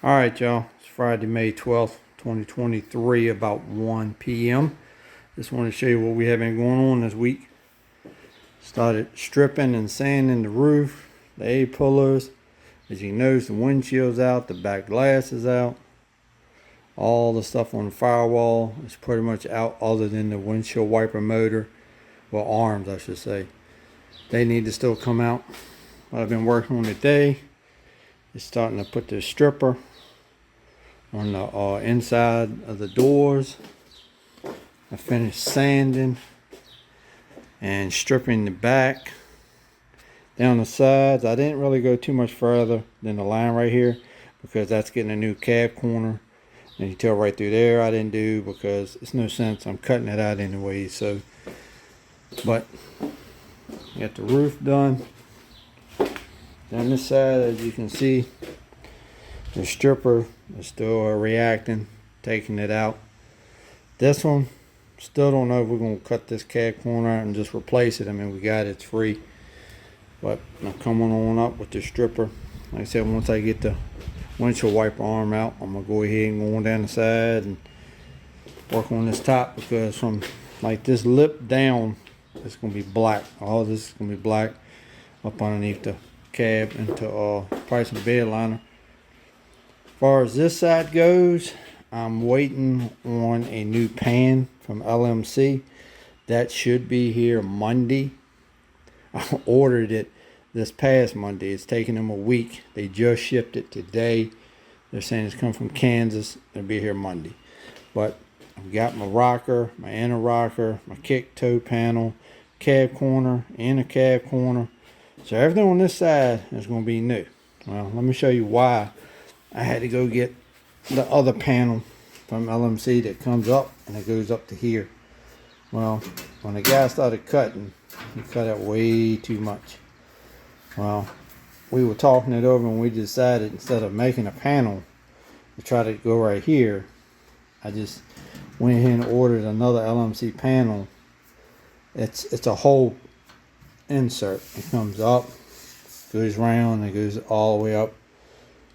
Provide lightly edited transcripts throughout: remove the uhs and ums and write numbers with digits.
Alright, y'all. It's Friday, May 12th, 2023, about 1 p.m. Just want to show you what we have been going on this week. Started stripping and sanding the roof, the A-pullers. As you notice, the windshield's out, the back glass is out. All the stuff on the firewall is pretty much out other than the windshield wiper motor. Well, arms, I should say. They need to still come out. What I've been working on today is starting to put the stripper on the inside of the doors. I finished sanding and stripping the back. Down the sides, I didn't really go too much further than the line right here because that's getting a new cab corner. And you tell right through there I didn't do because it's no sense. I'm cutting it out anyway. So, but got the roof done. Down this side, as you can see, the stripper is still reacting, taking it out. This one, still don't know if we're going to cut this cab corner out and just replace it. I mean, we got it, it's free. But I'm coming on up with the stripper. Like I said, once I get the windshield wiper arm out, I'm going to go ahead and go on down the side and work on this top, because from like this lip down, it's going to be black. All this is going to be black up underneath the cab into probably some bed liner. As far as this side goes, I'm waiting on a new pan from LMC. That should be here Monday. I ordered it this past Monday. It's taking them a week. They just shipped it today. They're saying it's come from Kansas. It'll be here Monday. But I've got my rocker, my inner rocker, my kick toe panel, cab corner, inner cab corner. So everything on this side is going to be new. Well, let me show you why I had to go get the other panel from LMC that comes up and it goes up to here. Well, when the guy started cutting, he cut out way too much. Well, we were talking it over and we decided instead of making a panel to try to go right here, I just went ahead and ordered another LMC panel. It's a whole insert. It comes up, goes round, and goes all the way up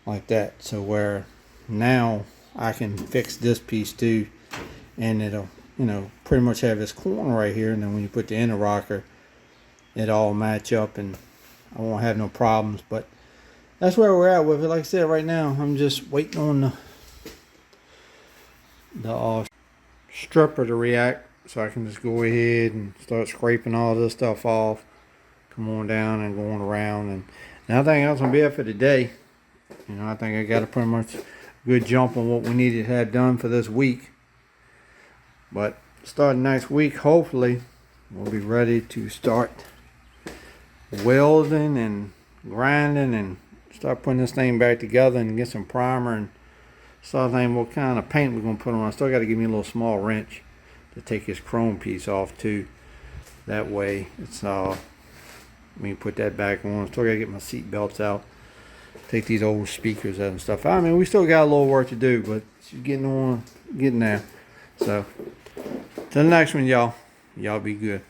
like that. So where now I can fix this piece too, and it'll, you know, pretty much have this corner right here, and then when you put the inner rocker, it all match up and I won't have no problems. But that's where we're at with it. Like I said, right now I'm just waiting on the stripper to react so I can just go ahead and start scraping all this stuff off, come on down and going around. And nothing else will be it for today. You know, I think I got a pretty much good jump on what we needed to have done for this week. But starting next week, hopefully, we'll be ready to start welding and grinding and start putting this thing back together and get some primer and start thinking what kind of paint we're going to put on. I still got to give me a little small wrench to take this chrome piece off too. That way, it's we can put that back on. Still got to get my seat belts out. Take these old speakers out and stuff. I mean, we still got a little work to do, but it's getting there. So, till the next one, y'all. Y'all be good.